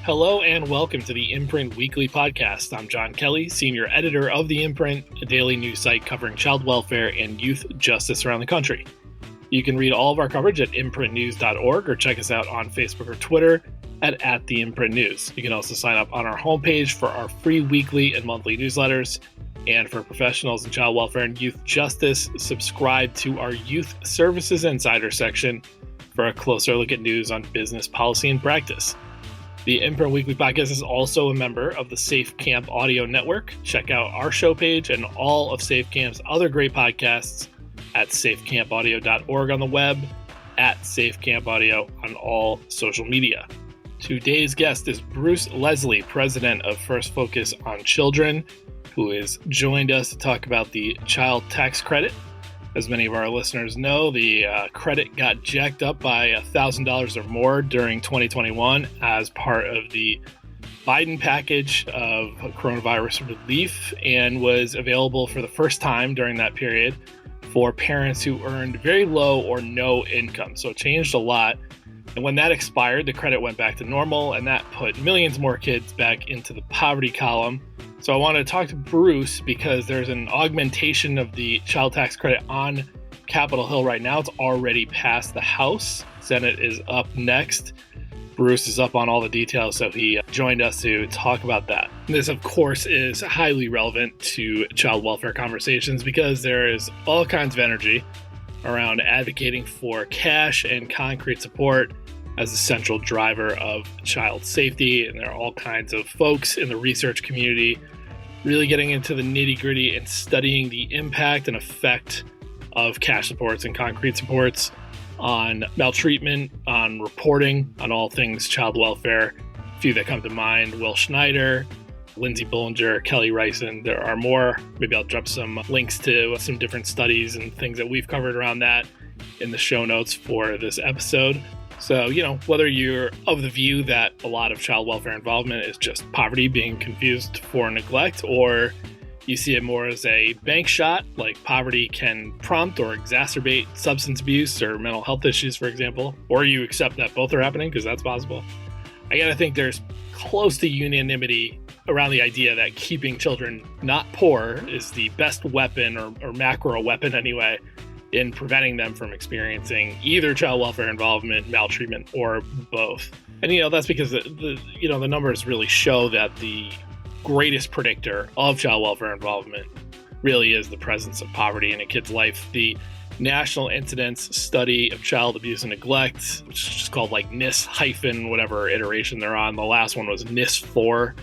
Hello and welcome to the Imprint Weekly Podcast. I'm John Kelly, Senior Editor of the Imprint, a daily news site covering child welfare and youth justice around the country. You can read all of our coverage at imprintnews.org or check us out on Facebook or Twitter at @theimprintnews. You can also sign up on our homepage for our free weekly and monthly newsletters. And for professionals in child welfare and youth justice, subscribe to our Youth Services Insider section for a closer look at news on business, policy, and practice. The Imprint Weekly Podcast is also a member of the SafeCamp Audio Network. Check out our show page and all of SafeCamp's other great podcasts at safecampaudio.org on the web, at SafeCamp Audio on all social media. Today's guest is Bruce Lesley, president of First Focus on Children, who has joined us to talk about the child tax credit. As many of our listeners know, the credit got jacked up by $1,000 or more during 2021 as part of the Biden package of coronavirus relief and was available for the first time during that period for parents who earned very low or no income. So it changed a lot. And when that expired, the credit went back to normal, and that put millions more kids back into the poverty column. So I wanted to talk to Bruce because there's an augmentation of the child tax credit on Capitol Hill right now. It's already passed the House. Senate is up next. Bruce is up on all the details, so he joined us to talk about that. This, of course, is highly relevant to child welfare conversations because there is all kinds of energy around advocating for cash and concrete support as a central driver of child safety. And there are all kinds of folks in the research community really getting into the nitty-gritty and studying the impact and effect of cash supports and concrete supports on maltreatment, on reporting, on all things child welfare. A few that come to mind: Will Schneider, Lindsay Bullinger, Kelly Ryson. There are more. Maybe I'll drop some links to some different studies and things that we've covered around that in the show notes for this episode. So, whether you're of the view that a lot of child welfare involvement is just poverty being confused for neglect, or you see it more as a bank shot, like poverty can prompt or exacerbate substance abuse or mental health issues, for example, or you accept that both are happening, because that's possible. I gotta think there's close to unanimity around the idea that keeping children not poor is the best weapon, or macro weapon anyway, in preventing them from experiencing either child welfare involvement, maltreatment, or both. And, that's because the numbers really show that the greatest predictor of child welfare involvement really is the presence of poverty in a kid's life. The National Incidence Study of Child Abuse and Neglect, which is just called like NIS hyphen whatever iteration they're on. The last one was NIS 4,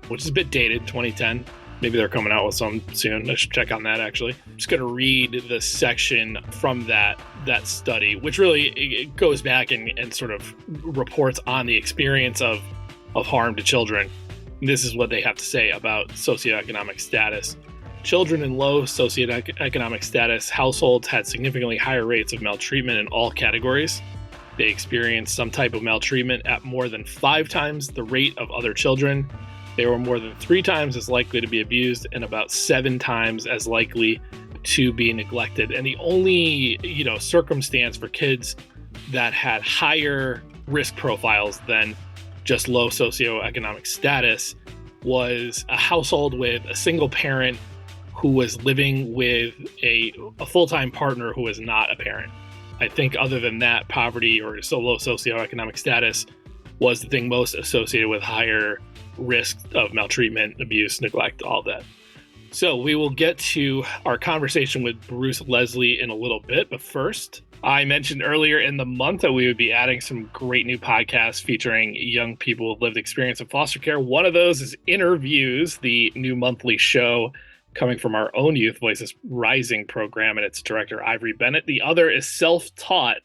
which is a bit dated, 2010. Maybe they're coming out with some soon. I should check on that, actually. I'm just going to read the section from that study, which really it goes back and sort of reports on the experience of harm to children. And this is what they have to say about socioeconomic status. Children in low socioeconomic status households had significantly higher rates of maltreatment in all categories. They experienced some type of maltreatment at more than 5 times the rate of other children. They were more than 3 times as likely to be abused and about 7 times as likely to be neglected. And the only, circumstance for kids that had higher risk profiles than just low socioeconomic status was a household with a single parent who was living with a full-time partner who was not a parent. I think other than that, poverty or so low socioeconomic status was the thing most associated with higher risk of maltreatment, abuse, neglect, all that. So we will get to our conversation with Bruce Lesley in a little bit, but first, I mentioned earlier in the month that we would be adding some great new podcasts featuring young people with lived experience in foster care. One of those is Interviews, the new monthly show coming from our own Youth Voices Rising program and its director, Ivory Bennett. The other is Self-Taught,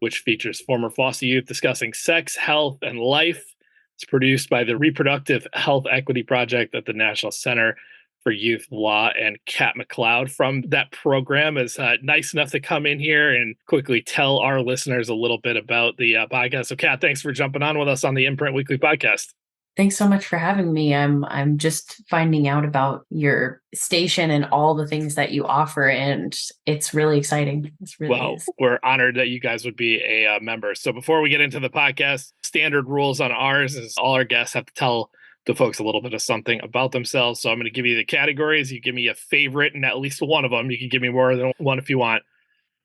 which features former foster youth discussing sex, health, and life. It's produced by the Reproductive Health Equity Project at the National Center for Youth Law, and Kat McCloud from that program is nice enough to come in here and quickly tell our listeners a little bit about the podcast. So, Kat, thanks for jumping on with us on the Imprint Weekly Podcast. Thanks so much for having me. I'm just finding out about your station and all the things that you offer, and it's really exciting. It really Well, is. we're honored that you guys would be a member. So before we get into the podcast, standard rules on ours is all our guests have to tell the folks a little bit of something about themselves. So I'm going to give you the categories. You give me a favorite and at least one of them. You can give me more than one if you want.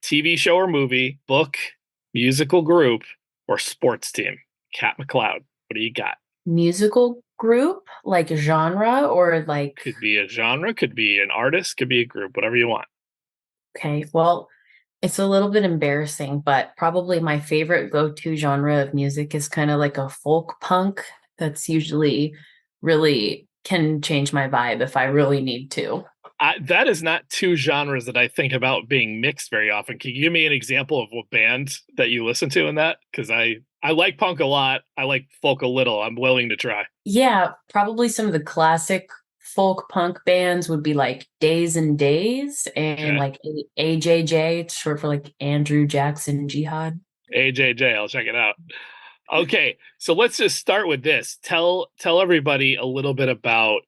TV show or movie, book, musical group, or sports team. Kat McCloud, what do you got? Musical group, like genre or like, Could be a genre, could be an artist, could be a group, whatever you want. okay, well, it's a little bit embarrassing, but probably my favorite go-to genre of music is kind of like a folk punk. That's usually really can change my vibe if I really need to. That is not two genres that I think about being mixed very often. Can you give me an example of what band that you listen to in that? Because I like punk a lot. I like folk a little. I'm willing to try. Yeah, probably some of the classic folk punk bands would be like Days and Days and Okay. like AJJ. It's short for like Andrew Jackson Jihad. AJJ, I'll check it out. Okay, so let's just start with this. Tell everybody a little bit about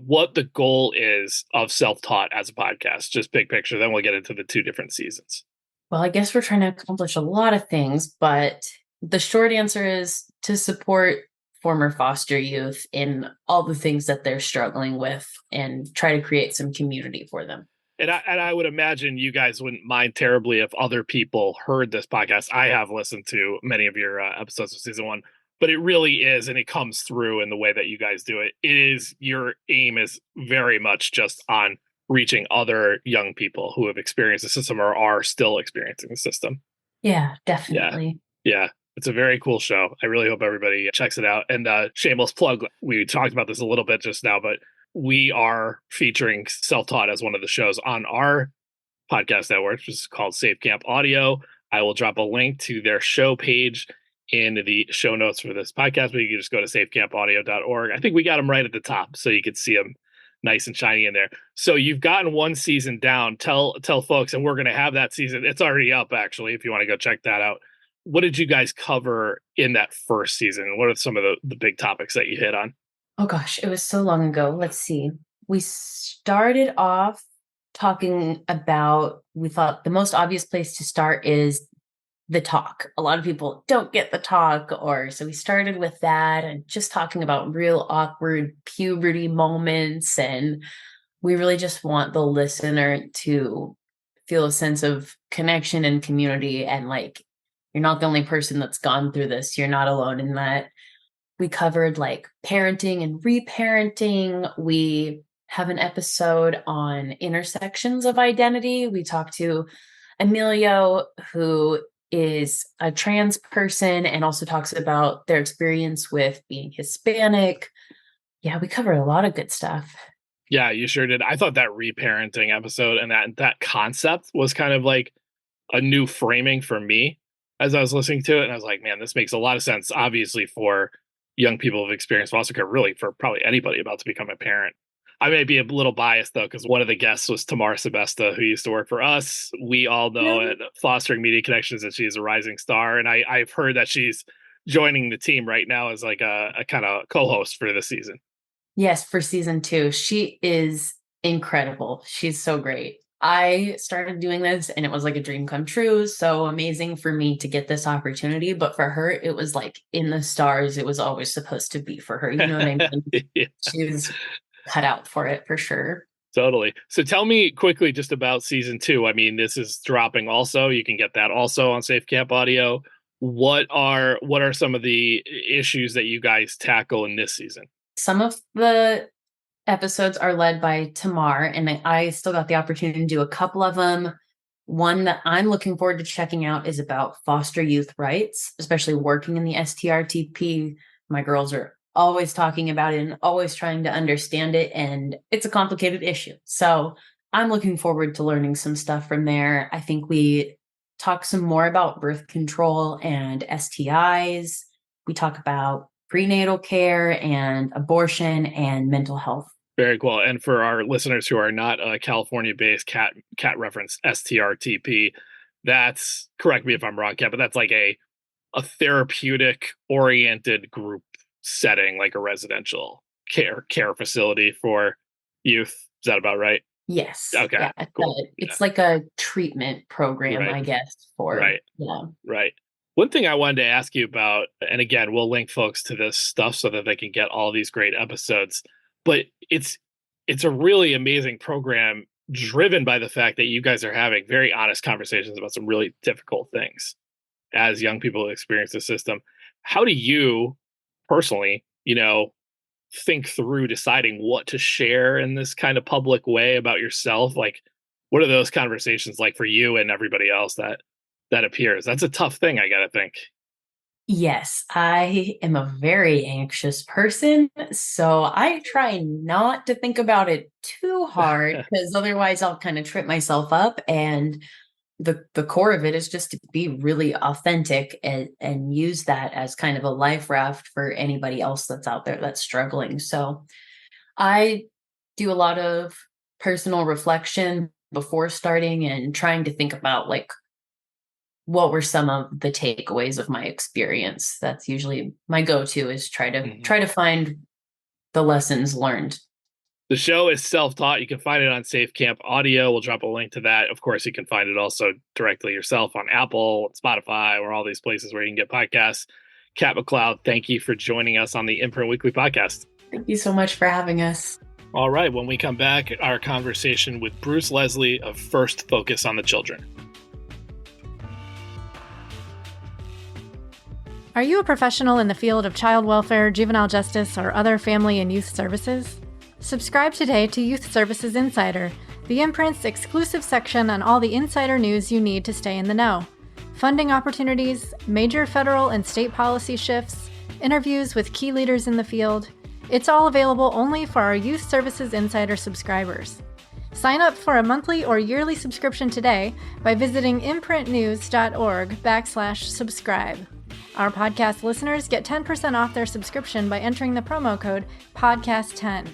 what the goal is of self-taught as a podcast. Just big picture. Then we'll get into the two different seasons. Well, I guess we're trying to accomplish a lot of things, but the short answer is to support former foster youth in all the things that they're struggling with and try to create some community for them. And I would imagine you guys wouldn't mind terribly if other people heard this podcast. I have listened to many of your episodes of season one, but it really is, and it comes through in the way that you guys do it. It is your aim is very much just on reaching other young people who have experienced the system or are still experiencing the system. Yeah, Yeah, definitely. yeah. It's a very cool show. I really hope everybody checks it out. And shameless plug, we talked about this a little bit just now, but we are featuring Self Taught as one of the shows on our podcast network, which is called SafeCamp Audio. I will drop a link to their show page in the show notes for this podcast, but you can just go to safecampaudio.org. I think we got them right at the top, so you could see them nice and shiny in there. So you've gotten one season down. Tell folks, and we're going to have that season. It's already up, actually, if you want to go check that out. What did you guys cover in that first season? What are some of the big topics that you hit on? Oh gosh, it was so long ago. Let's see. We started off talking about, we thought the most obvious place to start is the talk. A lot of people don't get the talk, or so we started with that and just talking about real awkward puberty moments. And we really just want the listener to feel a sense of connection and community. And like, you're not the only person that's gone through this, you're not alone in that. We covered like parenting and reparenting. We have an episode on intersections of identity. We talked to Emilio, who is a trans person and also talks about their experience with being Hispanic. Yeah, we covered a lot of good stuff. Yeah, you sure did. I thought that reparenting episode and that concept was kind of like a new framing for me as I was listening to it. And I was like, man, this makes a lot of sense, obviously, for young people who've experienced foster care, really for probably anybody about to become a parent. I may be a little biased, though, because one of the guests was Tamar Sebesta, who used to work for us. We all know Yeah. at Fostering Media Connections that she's a rising star. And I've heard that she's joining the team right now as like a kind of co host for this season. Yes, for season two. She is incredible. She's so great. I started doing this and it was like a dream come true. So amazing for me to get this opportunity. But for her, it was like in the stars. It was always supposed to be for her. You know what I mean? Yeah. She's cut out for it for sure. Totally. So tell me quickly just about season two. I mean, this is dropping also. You can get that also on Safe Camp Audio. What are some of the issues that you guys tackle in this season? Some of the episodes are led by Tamar, and I still got the opportunity to do a couple of them. One that I'm looking forward to checking out is about foster youth rights, especially working in the STRTP. My girls are always talking about it and always trying to understand it, and it's a complicated issue. So I'm looking forward to learning some stuff from there. I think we talk some more about birth control and STIs. We talk about prenatal care and abortion and mental health. Very cool. And for our listeners who are not California based, cat reference STRTP. That's correct me if I'm wrong, Cat, but that's like a therapeutic oriented group setting, like a residential care facility for youth. Is that about right? Yes. Okay, Yeah. cool. Yeah, It's like a treatment program, right, I guess, for, right, yeah. right. One thing I wanted to ask you about, and again, we'll link folks to this stuff so that they can get all these great episodes. But it's a really amazing program driven by the fact that you guys are having very honest conversations about some really difficult things as young people who experience the system. How do you personally, think through deciding what to share in this kind of public way about yourself? Like, what are those conversations like for you and everybody else that appears? That's a tough thing, I gotta think. Yes, I am a very anxious person, so I try not to think about it too hard because otherwise I'll kind of trip myself up. And the core of it is just to be really authentic and use that as kind of a life raft for anybody else that's out there that's struggling. So I do a lot of personal reflection before starting and trying to think about like what were some of the takeaways of my experience. That's usually my go-to, is Mhm. try to find the lessons learned. The show is self-taught. You can find it on SafeCamp Audio. We'll drop a link to that. Of course, you can find it also directly yourself on Apple, Spotify, or all these places where you can get podcasts. Kat McCloud, thank you for joining us on the Imprint Weekly podcast. Thank you so much for having us. All right, when we come back, our conversation with Bruce Lesley of First Focus on the Children. Are you a professional in the field of child welfare, juvenile justice, or other family and youth services? Subscribe today to Youth Services Insider, the Imprint's exclusive section on all the insider news you need to stay in the know. Funding opportunities, major federal and state policy shifts, interviews with key leaders in the field. It's all available only for our Youth Services Insider subscribers. Sign up for a monthly or yearly subscription today by visiting imprintnews.org/subscribe. Our podcast listeners get 10% off their subscription by entering the promo code PODCAST10.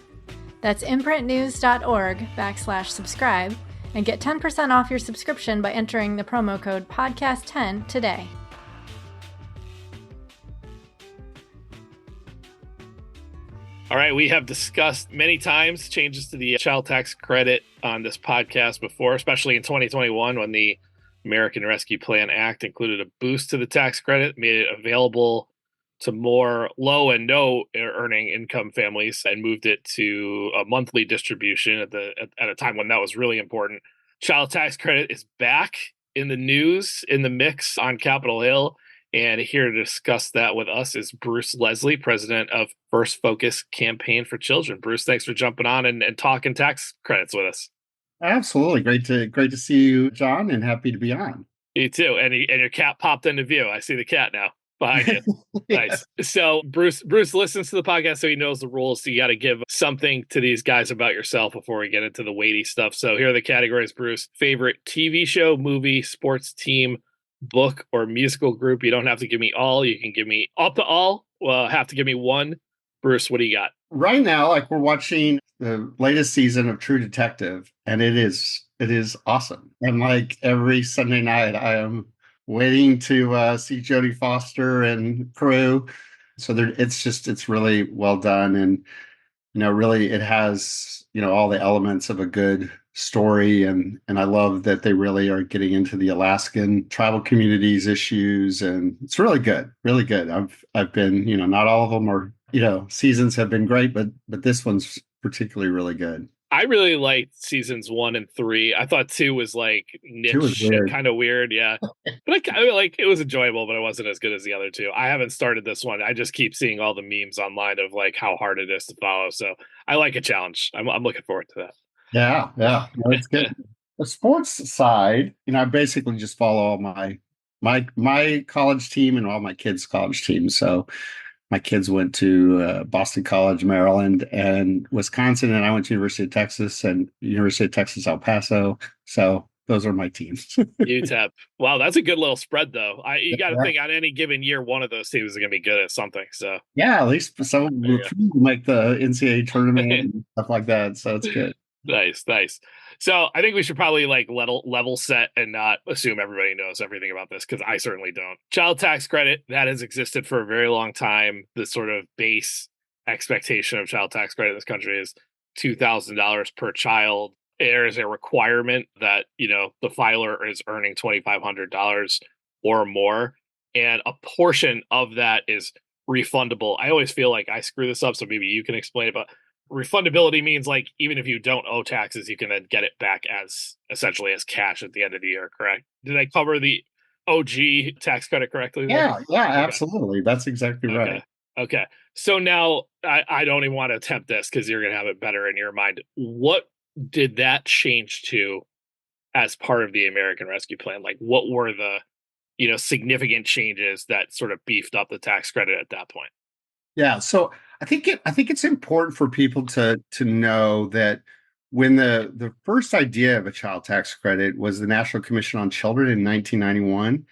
That's imprintnews.org/subscribe and get 10% off your subscription by entering the promo code PODCAST10 today. All right, we have discussed many times changes to the child tax credit on this podcast before, especially in 2021 when the American Rescue Plan Act included a boost to the tax credit, made it available to more low and no earning income families, and moved it to a monthly distribution at a time when that was really important. Child tax credit is back in the news, in the mix on Capitol Hill. And here to discuss that with us is Bruce Lesley, president of First Focus Campaign for Children. Bruce, thanks for jumping on and talking tax credits with us. Absolutely. Great to see you, John, and happy to be on. You too. And your cat popped into view. I see the cat now behind you. Yeah. Nice. So Bruce listens to the podcast, so he knows the rules. So you got to give something to these guys about yourself before we get into the weighty stuff. So here are the categories, Bruce. Favorite TV show, movie, sports team, book, or musical group. You don't have to give me all. You can give me up to all. Well, have to give me one. Bruce, what do you got? Right now, like, we're watching the latest season of True Detective, and it is awesome. And like every Sunday night, I am waiting to see Jodie Foster and crew. So it's really well done, and really it has all the elements of a good story, and I love that they really are getting into the Alaskan tribal communities issues, and it's really good, really good. I've been not all of them are seasons have been great, but this one's particularly really good. I really liked seasons 1 and 3. I thought 2 was like niche and kind of weird, yeah. But it was enjoyable, but it wasn't as good as the other two. I haven't started this one. I just keep seeing all the memes online of like how hard it is to follow. So I like a challenge. I'm looking forward to that. Yeah, no, it's good. The sports side, I basically just follow all my college team and all my kids' college teams. So my kids went to Boston College, Maryland, and Wisconsin, and I went to University of Texas and University of Texas, El Paso. So those are my teams. UTEP. Wow, that's a good little spread, though. You got to think on any given year, one of those teams is going to be good at something. So yeah, at least some will make the NCAA tournament and stuff like that. So it's good. Nice, nice. So I think we should probably like level set and not assume everybody knows everything about this, because I certainly don't. Child tax credit, that has existed for a very long time. The sort of base expectation of child tax credit in this country is $2,000 per child. There is a requirement that, the filer is earning $2,500 or more, and a portion of that is refundable. I always feel like I screw this up, so maybe you can explain it, but refundability means like even if you don't owe taxes, you can then get it back as essentially as cash at the end of the year, correct? Did I cover the OG tax credit correctly there? Yeah, absolutely. That's exactly right. Okay. So now I don't even want to attempt this because you're going to have it better in your mind. What did that change to as part of the American Rescue Plan? Like, what were the, significant changes that sort of beefed up the tax credit at that point? Yeah, so I think it's important for people to know that when the first idea of a child tax credit was the National Commission on Children in 1991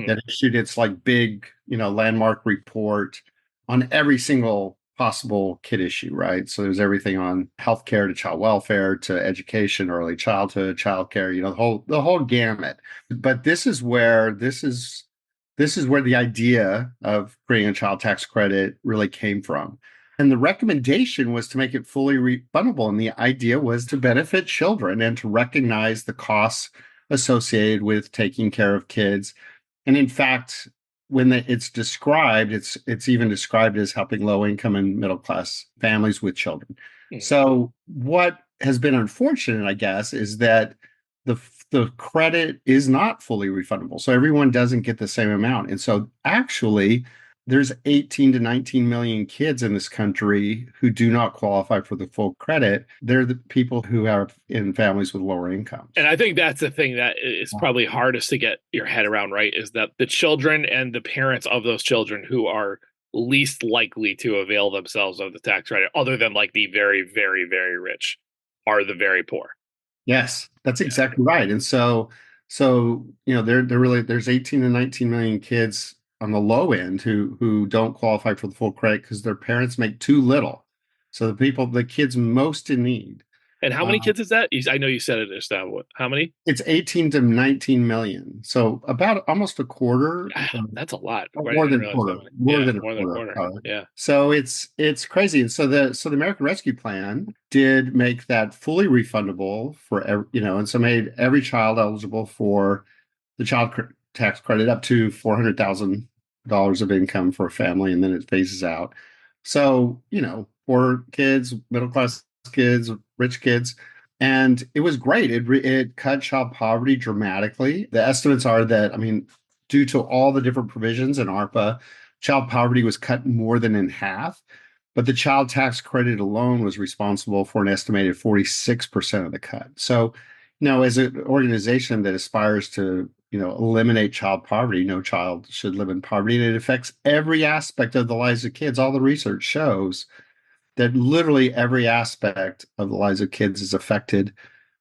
that issued its like big, landmark report on every single possible kid issue, right? So there's everything on healthcare to child welfare to education, early childhood, childcare, the whole gamut. But this is where the idea of creating a child tax credit really came from. And the recommendation was to make it fully refundable. And the idea was to benefit children and to recognize the costs associated with taking care of kids. And in fact, when it's described, it's even described as helping low income and middle class families with children. So what has been unfortunate, I guess, is that the credit is not fully refundable. So everyone doesn't get the same amount. And so actually, there's 18 to 19 million kids in this country who do not qualify for the full credit. They're the people who are in families with lower incomes. And I think that's the thing that is probably hardest to get your head around, right? Is that the children and the parents of those children who are least likely to avail themselves of the tax credit, other than like the very, very, very rich, are the very poor. Yes, that's exactly right. And so there's 18 to 19 million kids on the low end who don't qualify for the full credit because their parents make too little. So the kids most in need. And how many kids is that? I know you said it is that. How many? It's 18 to 19 million. So about almost a quarter. That's a lot. More than a quarter. More than a quarter. Yeah. So it's crazy. And so the American Rescue Plan did make that fully refundable for and so made every child eligible for the child tax credit up to $400,000 of income for a family, and then it phases out. So poor kids, middle class kids, rich kids. And it was great. It cut child poverty dramatically. The estimates are that, due to all the different provisions in ARPA, child poverty was cut more than in half. But the child tax credit alone was responsible for an estimated 46% of the cut. So, as an organization that aspires to, eliminate child poverty, no child should live in poverty, and it affects every aspect of the lives of kids. All the research shows that literally every aspect of the lives of kids is affected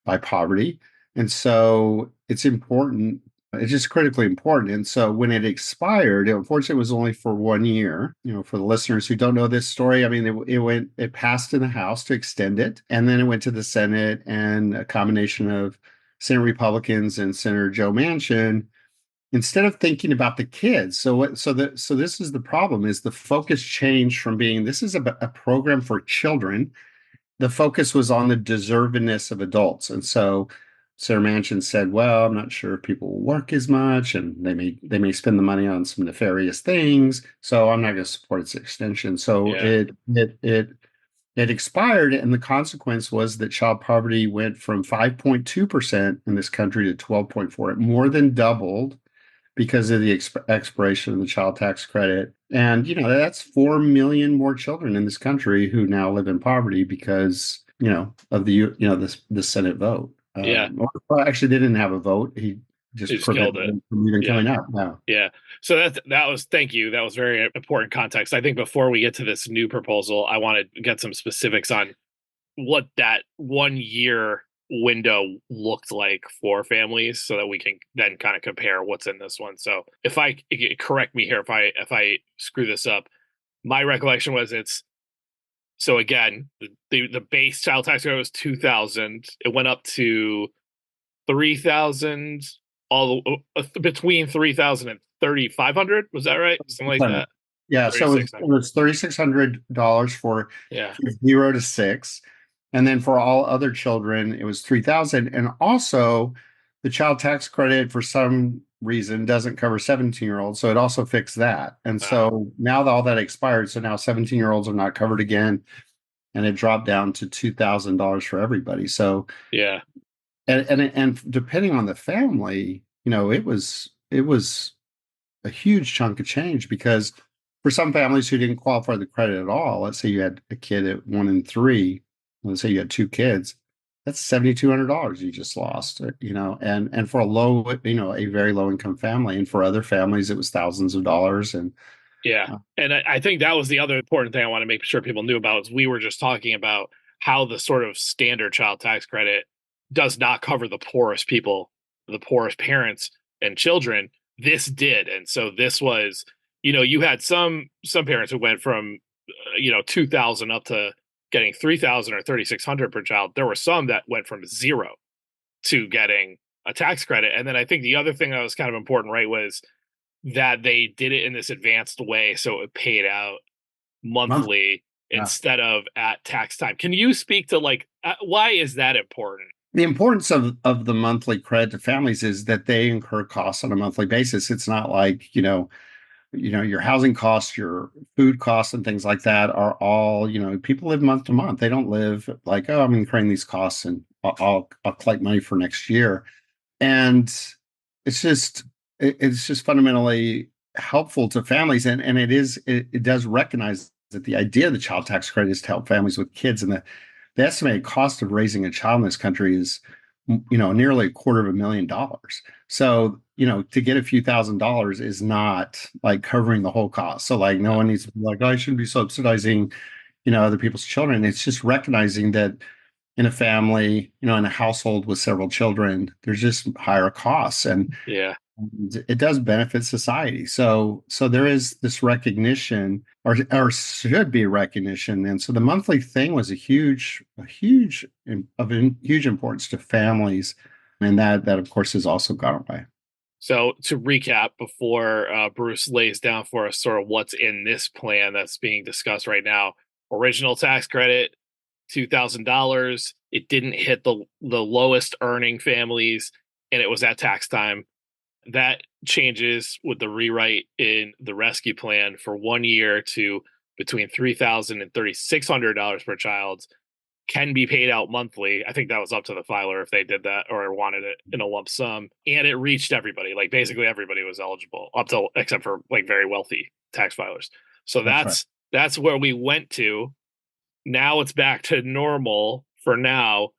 by poverty. And so it's important. It's just critically important. And so when it expired, unfortunately, it was only for 1 year. For the listeners who don't know this story, it passed in the House to extend it. And then it went to the Senate, and a combination of Senate Republicans and Senator Joe Manchin, instead of thinking about the kids. So this is the problem: is the focus changed from being this is a program for children. The focus was on the deservedness of adults. And so Senator Manchin said, well, I'm not sure if people will work as much, and they may spend the money on some nefarious things, so I'm not going to support its extension. So it expired, and the consequence was that child poverty went from 5.2% in this country to 12.4%. It more than doubled because of the expiration of the child tax credit. And, that's 4 million more children in this country who now live in poverty because, of the Senate vote. Well, actually, they didn't have a vote. He just killed it from even coming up. No. Yeah. So thank you. That was very important context. I think before we get to this new proposal, I want to get some specifics on what that 1 year window looked like for families, so that we can then kind of compare what's in this one. So correct me here if I screw this up. My recollection was it's So again, the base child tax credit was $2,000. It went up to $3,000, all between $3,000 and $3,500. Was that right? Something like that. Yeah, so it was $3,600 for Yeah. 0 to 6, and then for all other children, it was $3,000. And also, the child tax credit for some reason doesn't cover 17-year-olds, so it also fixed that. And so now that all that expired, so now 17-year-olds are not covered again, and it dropped down to $2,000 for everybody. So yeah, and depending on the family, it was a huge chunk of change, because for some families who didn't qualify for the credit at all, let's say you had a kid at 1 and 3, let's say you had 2 kids, that's $7,200 you just lost, and for a very low income family, and for other families it was thousands of dollars. And and I think that was the other important thing I want to make sure people knew about, is we were just talking about how the sort of standard child tax credit does not cover the poorest people, the poorest parents and children. This did. And so this was, you had some parents who went from 2,000 up to getting 3,000 or 3,600 per child. There were some that went from 0 to getting a tax credit. And then I think the other thing that was kind of important, right, was that they did it in this advanced way, so it paid out monthly instead of at tax time. Can you speak to why is that important? The importance of the monthly credit to families is that they incur costs on a monthly basis. It's not like, your housing costs, your food costs, and things like that are all, people live month to month. They don't live like, oh, I'm incurring these costs and I'll collect money for next year. And it's just fundamentally helpful to families. And it does recognize that the idea of the child tax credit is to help families with kids. And the estimated cost of raising a child in this country is, nearly $250,000. So, to get a few $1,000s is not like covering the whole cost. So no one needs to be like, oh, I shouldn't be subsidizing, other people's children. It's just recognizing that in a family, in a household with several children, there's just higher costs, and it does benefit society. So there is this recognition, or should be recognition. And so the monthly thing was a huge importance to families, and that of course has also gone away. So to recap, before Bruce lays down for us sort of what's in this plan that's being discussed right now: original tax credit, $2,000. It didn't hit the lowest earning families, and it was at tax time. That changes with the rewrite in the rescue plan for 1 year to between $3,000 and $3,600 per child, can be paid out monthly. I think that was up to the filer if they did that or wanted it in a lump sum. And it reached everybody. Basically everybody was eligible except for very wealthy tax filers. So that's where we went to. Now it's back to normal for now.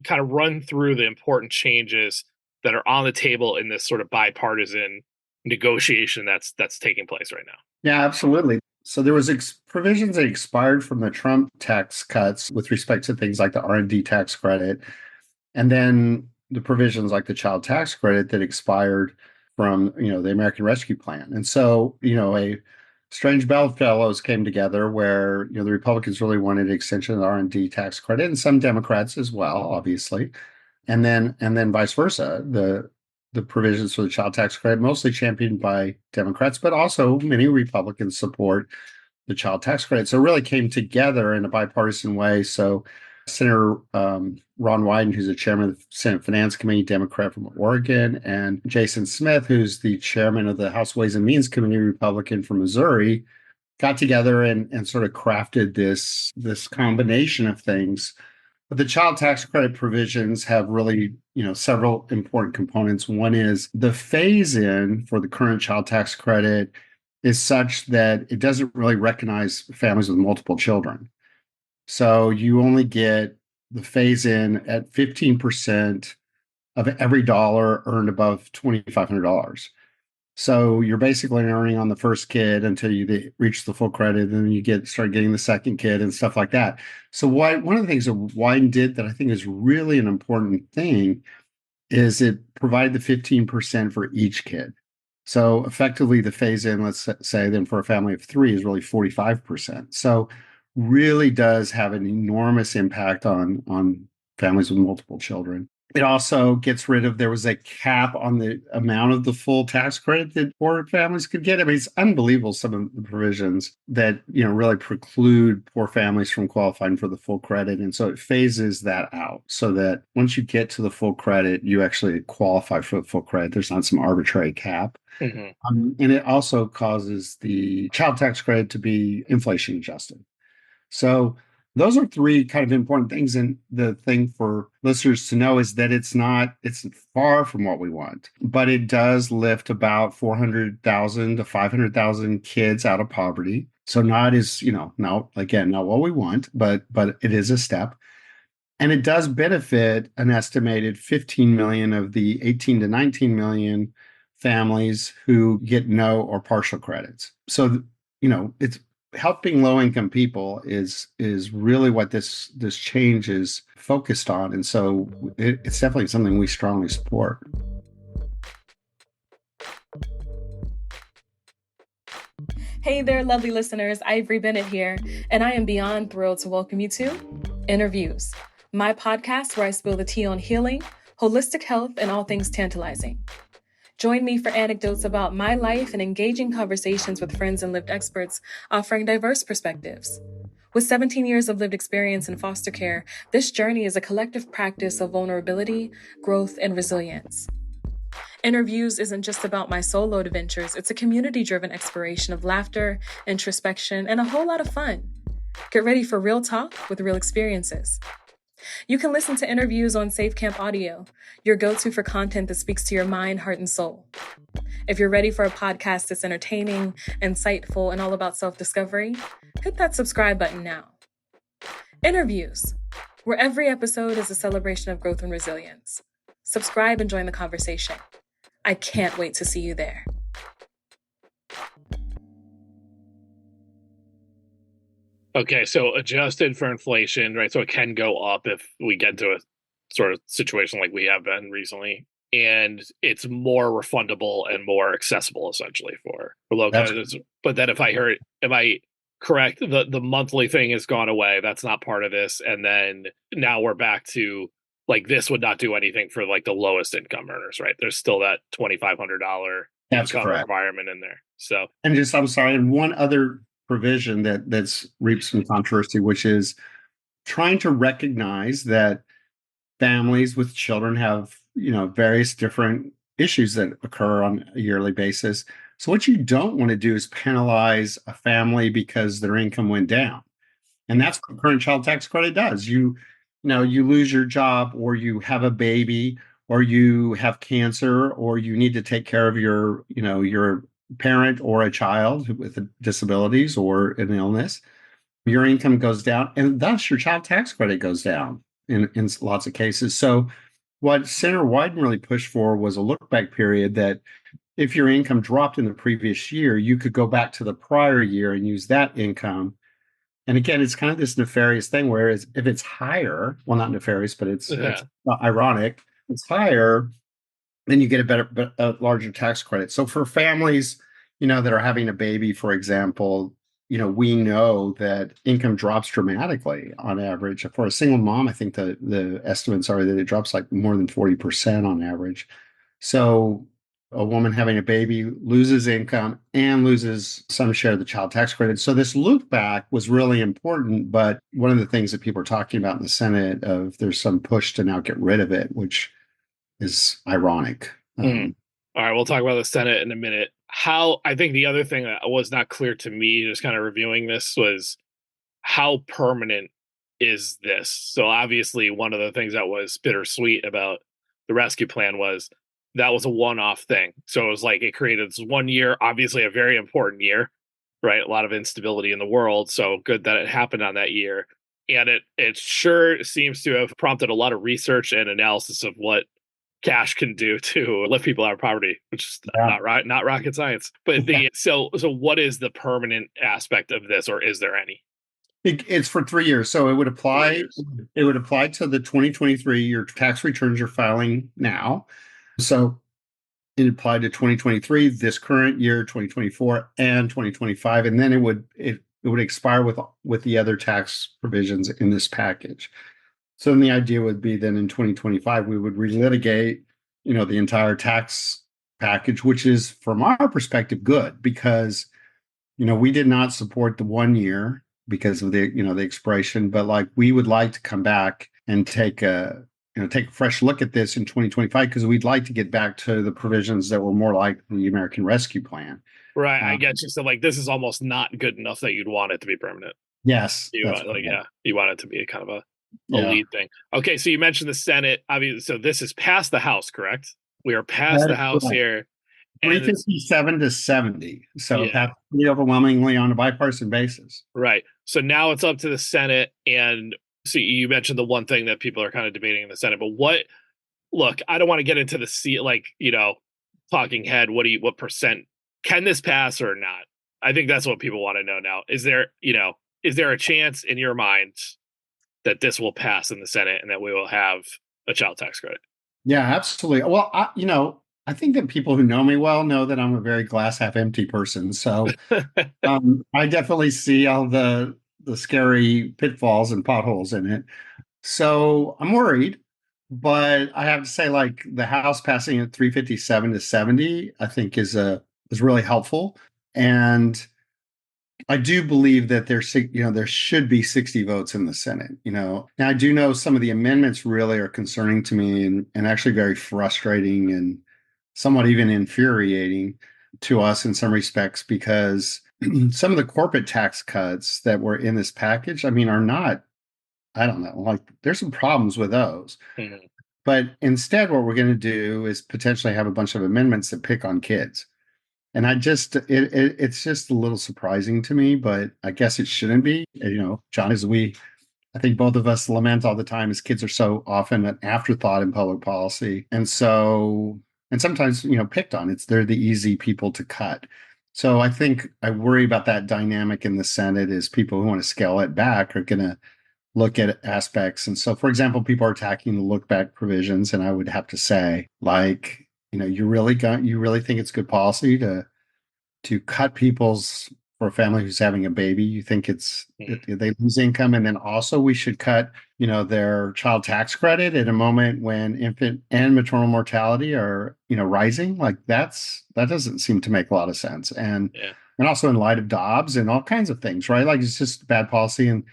Kind of run through the important changes that are on the table in this sort of bipartisan negotiation that's taking place right now. Yeah, absolutely. So there was provisions that expired from the Trump tax cuts with respect to things like the R&D tax credit, and then the provisions like the child tax credit that expired from the American Rescue Plan. And so a strange bedfellows came together where the Republicans really wanted an extension of the R&D tax credit, and some Democrats as well, obviously. And then vice versa, the provisions for the child tax credit, mostly championed by Democrats, but also many Republicans support the child tax credit. So it really came together in a bipartisan way. So Senator Ron Wyden, who's the chairman of the Senate Finance Committee, Democrat from Oregon, and Jason Smith, who's the chairman of the House Ways and Means Committee, Republican from Missouri, got together and sort of crafted this combination of things. But the child tax credit provisions have really, several important components. One is the phase-in for the current child tax credit is such that it doesn't really recognize families with multiple children. So you only get the phase-in at 15% of every dollar earned above $2,500. So you're basically earning on the first kid until you reach the full credit, and then you start getting the second kid and stuff like that. So one of the things that Wyden did that I think is really an important thing is it provided the 15% for each kid. So effectively the phase in, let's say then for a family of 3 is really 45%. So really does have an enormous impact on families with multiple children. It also gets rid of, there was a cap on the amount of the full tax credit that poor families could get. I mean, it's unbelievable, some of the provisions that, really preclude poor families from qualifying for the full credit. And so it phases that out so that once you get to the full credit, you actually qualify for the full credit. There's not some arbitrary cap. And it also causes the child tax credit to be inflation adjusted. So those are three kind of important things. And the thing for listeners to know is that it's far from what we want, but it does lift about 400,000 to 500,000 kids out of poverty. So not as, not what we want, but it is a step. And it does benefit an estimated 15 million of the 18 to 19 million families who get no or partial credits. So, it's helping low-income people is really what this change is focused on. And so it's definitely something we strongly support. Hey there, lovely listeners. Ivory Bennett here, and I am beyond thrilled to welcome you to Interviews, my podcast where I spill the tea on healing, holistic health, and all things tantalizing. Join me for anecdotes about my life and engaging conversations with friends and lived experts offering diverse perspectives. With 17 years of lived experience in foster care, this journey is a collective practice of vulnerability, growth, and resilience. Interviews isn't just about my solo adventures, it's a community-driven exploration of laughter, introspection, and a whole lot of fun. Get ready for real talk with real experiences. You can listen to Interviews on SafeCamp Audio, your go-to for content that speaks to your mind, heart, and soul. If you're ready for a podcast that's entertaining, insightful, and all about self-discovery, hit that subscribe button now. Interviews, where every episode is a celebration of growth and resilience. Subscribe and join the conversation. I can't wait to see you there. Okay, so adjusted for inflation, right? So it can go up if we get into a sort of situation like we have been recently, and it's more refundable and more accessible, essentially, for low candidates. But then, if I heard, am I correct? The monthly thing has gone away. That's not part of this, and then now we're back to like this would not do anything for like the lowest income earners, right? There's still that $2,500 income requirement in there. So, and I'm sorry, and one other provision that's reaped some controversy, which is trying to recognize that families with children have, various different issues that occur on a yearly basis. So what you don't want to do is penalize a family because their income went down. And that's what the current child tax credit does. You lose your job, or you have a baby, or you have cancer, or you need to take care of your parent or a child with disabilities or an illness. Your income goes down, and thus your child tax credit goes down in lots of cases. So what Senator Wyden really pushed for was a look-back period that if your income dropped in the previous year, you could go back to the prior year and use that income. And again, it's kind of this nefarious thing, whereas if it's higher, well, not nefarious, but it's ironic, it's higher, then you get a larger tax credit. So for families, that are having a baby, for example, we know that income drops dramatically on average. For a single mom, I think the estimates are that it drops like more than 40% on average. So a woman having a baby loses income and loses some share of the child tax credit. So this loop back was really important. But one of the things that people are talking about in the Senate there's some push to now get rid of it, which is ironic. All right, we'll talk about the Senate in a minute. I think the other thing that was not clear to me, just kind of reviewing this, was how permanent is this? So obviously one of the things that was bittersweet about the rescue plan was that was a one-off thing. So it was like it created this 1 year, obviously a very important year, right? A lot of instability in the world. So good that it happened on that year. And it sure seems to have prompted a lot of research and analysis of what cash can do to lift people out of poverty, which is not rocket science. But so what is the permanent aspect of this, or is there any? It's for 3 years. So it would apply. It would apply to the 2023 your tax returns you're filing now. So it applied to 2023, this current year, 2024, and 2025, and then it it would expire with the other tax provisions in this package. So then the idea would be then in 2025, we would relitigate, the entire tax package, which is from our perspective good because, we did not support the 1 year because of the expiration, but like we would like to come back and take a fresh look at this in 2025 because we'd like to get back to the provisions that were more like the American Rescue Plan. Right. I get you. So like this is almost not good enough that you'd want it to be permanent. Yes. You want it to be kind of a lead thing. Okay, so you mentioned the Senate. Obviously, so this is past the House, correct? We are past the House here. 357 to 70. So passed pretty overwhelmingly on a bipartisan basis. Right. So now it's up to the Senate. And so you mentioned the one thing that people are kind of debating in the Senate. But look, I don't want to get into the talking head. What percent can this pass or not? I think that's what people want to know now. Is there a chance in your mind that this will pass in the Senate and that we will have a child tax credit? Yeah, absolutely. Well, I think that people who know me well know that I'm a very glass half empty person. So I definitely see all the scary pitfalls and potholes in it. So I'm worried, but I have to say, like the House passing at 357 to 70, I think is really helpful. And I do believe that there should be 60 votes in the Senate. Now I do know some of the amendments really are concerning to me and actually very frustrating and somewhat even infuriating to us in some respects because some of the corporate tax cuts that were in this package, are not, I don't know, like there's some problems with those. Mm-hmm. But instead, what we're going to do is potentially have a bunch of amendments that pick on kids. And it's just a little surprising to me, but I guess it shouldn't be. John, I think both of us lament all the time is kids are so often an afterthought in public policy. And sometimes, picked on. They're the easy people to cut. So I think I worry about that dynamic in the Senate is people who want to scale it back are going to look at aspects. And so, for example, people are attacking the look back provisions. And I would have to say, like, you really think it's good policy to cut people's for a family who's having a baby? You think they lose income, and then also we should cut their child tax credit at a moment when infant and maternal mortality are rising? Like that doesn't seem to make a lot of sense. And also in light of Dobbs and all kinds of things, right? Like it's just bad policy. And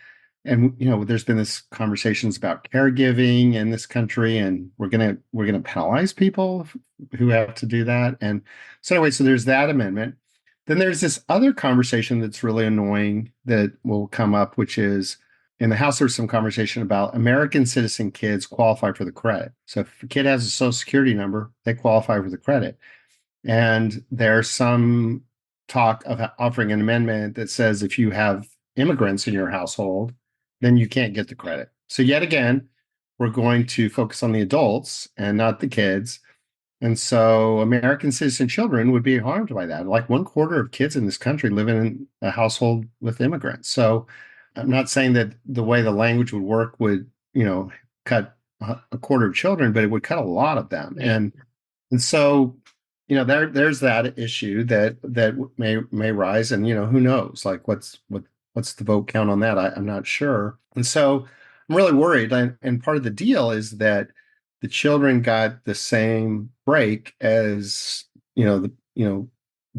there's been this conversations about caregiving in this country, and we're gonna penalize people who have to do that. And so anyway, so there's that amendment. Then there's this other conversation that's really annoying that will come up, which is in the House. There's some conversation about American citizen kids qualify for the credit. So if a kid has a Social Security number, they qualify for the credit. And there's some talk of offering an amendment that says if you have immigrants in your household, then you can't get the credit. So yet again, we're going to focus on the adults and not the kids. And so American citizen children would be harmed by that. Like 1/4 of kids in this country live in a household with immigrants. So I'm not saying that the way the language would work would, cut a quarter of children, but it would cut a lot of them. Yeah. And so, there's that issue that may rise, and who knows, like what's the vote count on that? I'm not sure. And so I'm really worried. And part of the deal is that the children got the same break as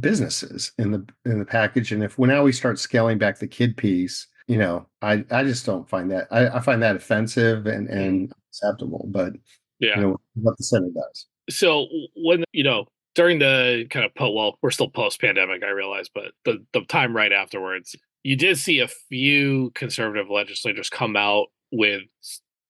businesses in the package. And if now we start scaling back the kid piece, I just don't find that. I find that offensive and acceptable. But what the Senate does. So when during the kind of we're still post-pandemic, I realize, but the time right afterwards, you did see a few conservative legislators come out with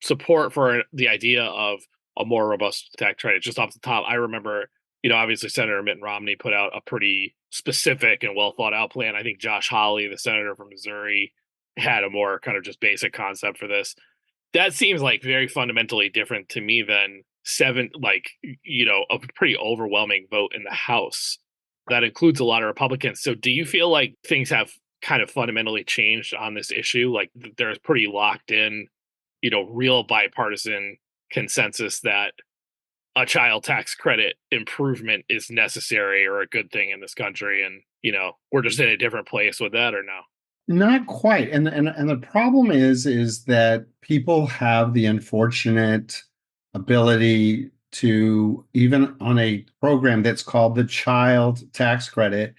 support for the idea of a more robust tax credit. Just off the top, I remember, obviously Senator Mitt Romney put out a pretty specific and well thought out plan. I think Josh Hawley, the senator from Missouri, had a more kind of just basic concept for this. That seems like very fundamentally different to me than a pretty overwhelming vote in the House. That includes a lot of Republicans. So do you feel like things have kind of fundamentally changed on this issue? Like there's pretty locked in, real bipartisan consensus that a child tax credit improvement is necessary or a good thing in this country, and we're just in a different place with that, or no? Not quite. And the problem is that people have the unfortunate ability to, even on a program that's called the Child Tax Credit,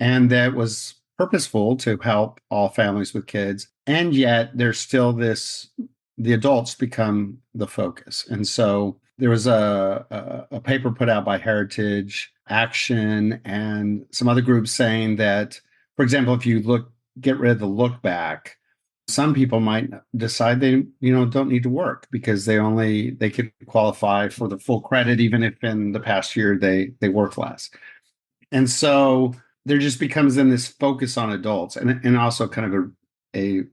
and that was purposeful to help all families with kids, and yet there's still this, the adults become the focus. And so there was a paper put out by Heritage Action and some other groups saying that, for example, if you get rid of the look back, some people might decide they don't need to work because they can qualify for the full credit even if in the past year they work less. And so there just becomes then this focus on adults, and also kind of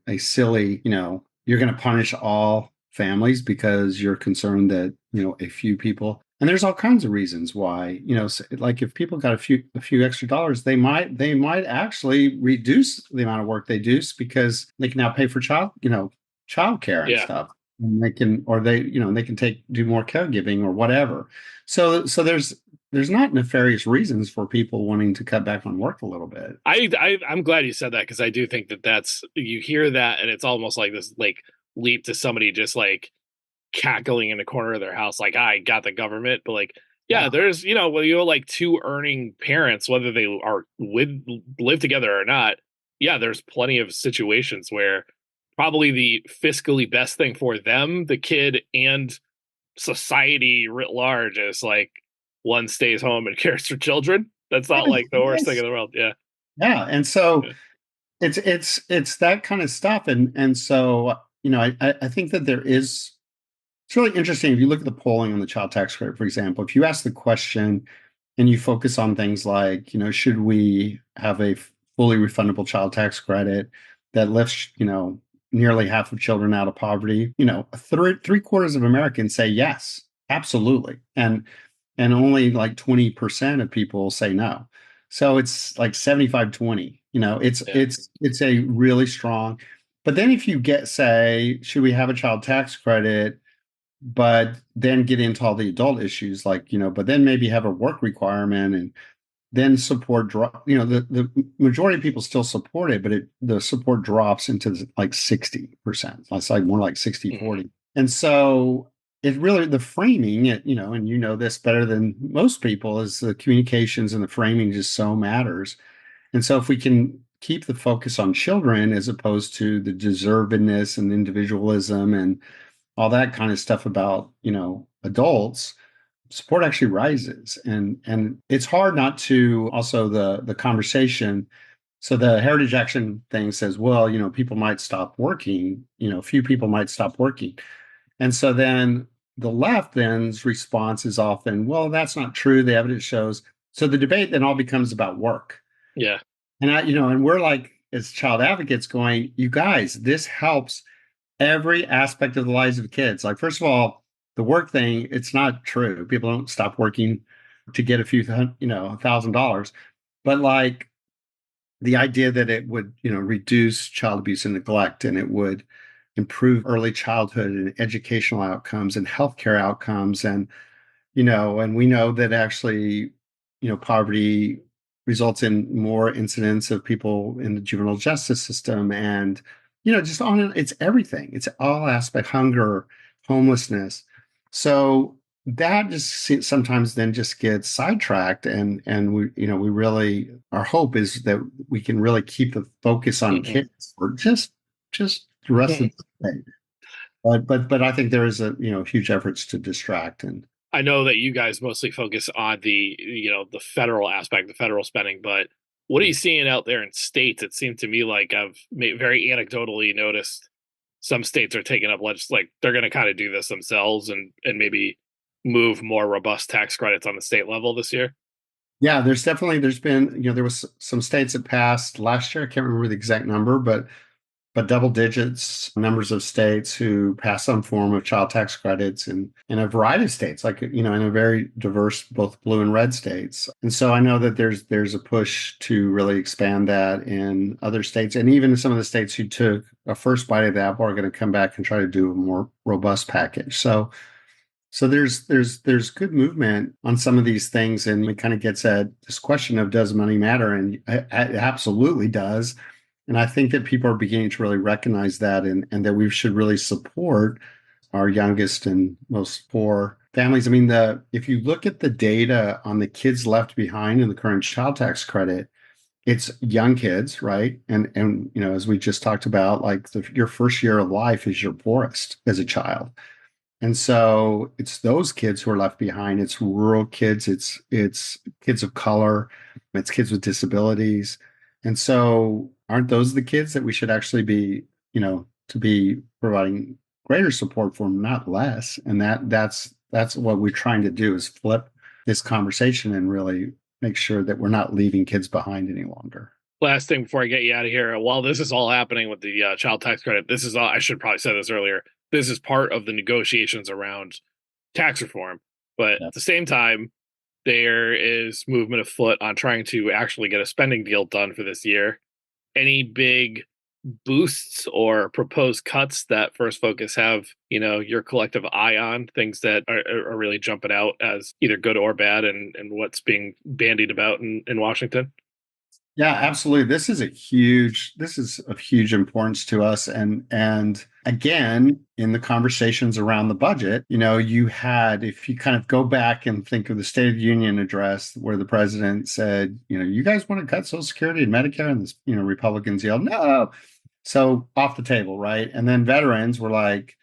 a silly, you're going to punish all families because you're concerned that a few people. And there's all kinds of reasons why, like if people got a few extra dollars, they might actually reduce the amount of work they do because they can now pay for childcare and stuff. And they can, or they can do more caregiving or whatever. So there's not nefarious reasons for people wanting to cut back on work a little bit. I'm glad you said that, because I do think that's, you hear that and it's almost like this leap to somebody just cackling in the corner of their house, I got the government. But there's, when you have two earning parents, whether they live together or not, there's plenty of situations where probably the fiscally best thing for them, the kid, and society writ large is one stays home and cares for children. That's not the worst thing in the world. Yeah. And so it's that kind of stuff. And so, I think that it's really interesting. If you look at the polling on the child tax credit, for example, if you ask the question and you focus on things like, should we have a fully refundable child tax credit that lifts, nearly half of children out of poverty, three quarters of Americans say yes, absolutely. And only 20% of people say no. So it's 75-20, it's a really strong. But then if you say, should we have a child tax credit, but then get into all the adult issues, but then maybe have a work requirement and then support drop, the majority of people still support it, but the support drops into 60%. It's more like 60-40. And so it really, the framing, and this better than most people, is the communications and the framing just so matters. And so if we can keep the focus on children as opposed to the deservedness and individualism and all that kind of stuff about, adults, support actually rises. And it's hard not to also the conversation. So the Heritage Action thing says, well, people might stop working, few people might stop working. And so then the left then's response is often, well, that's not true. The evidence shows. So the debate then all becomes about work. Yeah. And and we're as child advocates going, you guys, this helps every aspect of the lives of kids. First of all, the work thing, it's not true. People don't stop working to get a few, $1,000. But the idea that it would, reduce child abuse and neglect, and it would improve early childhood and educational outcomes and healthcare outcomes. And, and we know that actually, poverty results in more incidents of people in the juvenile justice system. And, just it's everything. It's all aspect, hunger, homelessness. So that just sometimes then just gets sidetracked. And we, we really, our hope is that we can really keep the focus on kids for just the rest of the day. But I think there is huge efforts to distract. And I know that you guys mostly focus on the, the federal aspect, the federal spending, but what are you seeing out there in states? It seemed to me I've very anecdotally noticed some states are taking up they're going to kind of do this themselves and maybe move more robust tax credits on the state level this year. Yeah, there's been, there was some states that passed last year. I can't remember the exact number, but double digits numbers of states who pass some form of child tax credits in a variety of states, in a very diverse, both blue and red states. And so I know that there's a push to really expand that in other states. And even some of the states who took a first bite of the apple are going to come back and try to do a more robust package. So there's good movement on some of these things. And it kind of gets at this question of, does money matter? And it absolutely does. And I think that people are beginning to really recognize that, and that we should really support our youngest and most poor families. I mean, if you look at the data on the kids left behind in the current child tax credit, it's young kids, right? And as we just talked about, like your first year of life is your poorest as a child. And so it's those kids who are left behind. It's rural kids, it's kids of color, it's kids with disabilities. And so aren't those the kids that we should actually be, to be providing greater support for, not less? And that's what we're trying to do, is flip this conversation and really make sure that we're not leaving kids behind any longer. Last thing before I get you out of here, while this is all happening with the child tax credit, this is all, I should probably say this earlier, this is part of the negotiations around tax reform. But at the same time, there is movement afoot on trying to actually get a spending deal done for this year. Any big boosts or proposed cuts that First Focus have, your collective eye on, things that are really jumping out as either good or bad, and what's being bandied about in Washington? Yeah, absolutely. This is of huge importance to us. And again, in the conversations around the budget, if you kind of go back and think of the State of the Union address where the president said, you guys want to cut Social Security and Medicare, and this, Republicans yelled, no. So off the table, right? And then veterans were like,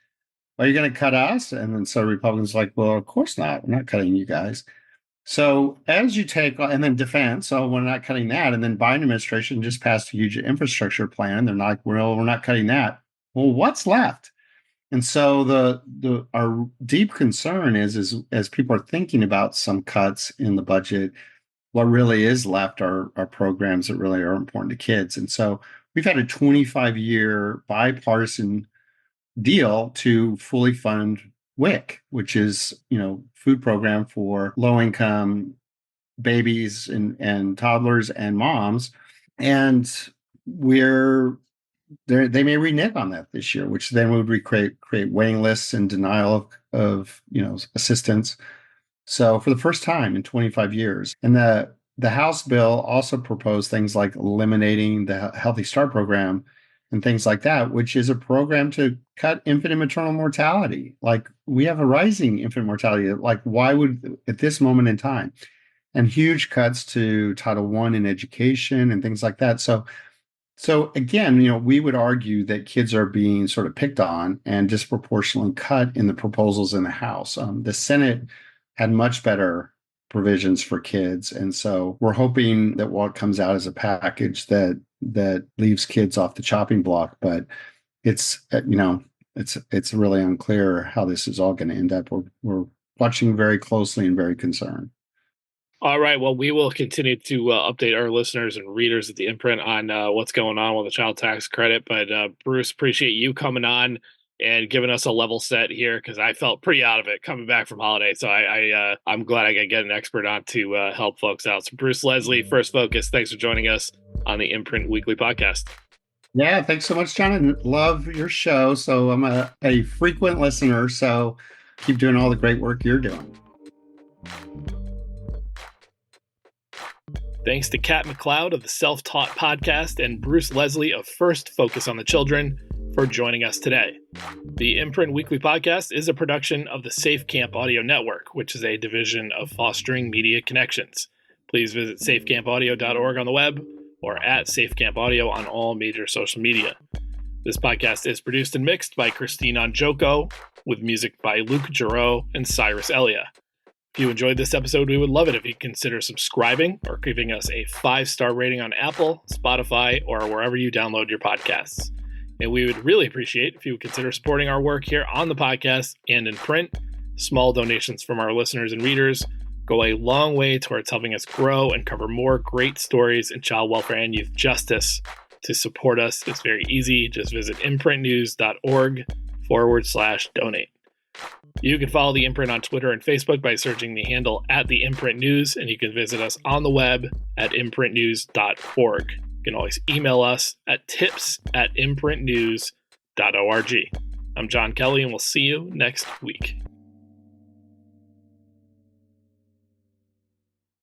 are you going to cut us? And then so Republicans were like, well, of course not. We're not cutting you guys. So as you take, and then defense, so we're not cutting that. And then Biden administration just passed a huge infrastructure plan. They're not, we're not cutting that. Well, what's left? And so our deep concern is as people are thinking about some cuts in the budget, what really is left are programs that really are important to kids. And so we've had a 25-year bipartisan deal to fully fund WIC, which is, food program for low-income babies and toddlers and moms. And they may renege on that this year, which then would create waiting lists and denial of assistance. So for the first time in 25 years, and the House bill also proposed things like eliminating the Healthy Start program and things like that, which is a program to cut infant and maternal mortality. Like, we have a rising infant mortality. Like, why would, at this moment in time, and huge cuts to Title I in education and things like that. So again, we would argue that kids are being sort of picked on and disproportionately cut in the proposals in the House. The Senate had much better provisions for kids. And so we're hoping that what comes out is a package that leaves kids off the chopping block, but it's really unclear how this is all going to end up. We're watching very closely and very concerned. All right. Well, we will continue to update our listeners and readers at the Imprint on what's going on with the child tax credit. But Bruce, appreciate you coming on and giving us a level set here, because I felt pretty out of it coming back from holiday. So I'm glad I could get an expert on to help folks out. So Bruce Lesley, First Focus, thanks for joining us on the Imprint Weekly Podcast. Yeah, thanks so much, John. And love your show. So I'm a frequent listener. So keep doing all the great work you're doing. Thanks to Kat McCloud of the Self-Taught Podcast and Bruce Lesley of First Focus on the Children for joining us today. The Imprint Weekly Podcast is a production of the SafeCamp Audio Network, which is a division of Fostering Media Connections. Please visit safecampaudio.org on the web or at SafeCamp Audio on all major social media. This podcast is produced and mixed by Christine Onjoko, with music by Luke Giroux and Cyrus Elia. If you enjoyed this episode, we would love it if you'd consider subscribing or giving us a 5-star rating on Apple, Spotify, or wherever you download your podcasts. And we would really appreciate if you would consider supporting our work here on the podcast and in print. Small donations from our listeners and readers go a long way towards helping us grow and cover more great stories in child welfare and youth justice. To support us, it's very easy. Just visit imprintnews.org/donate. You can follow The Imprint on Twitter and Facebook by searching the handle @TheImprintNews, and you can visit us on the web at imprintnews.org. You can always email us at tips@imprintnews.org. I'm John Kelly, and we'll see you next week.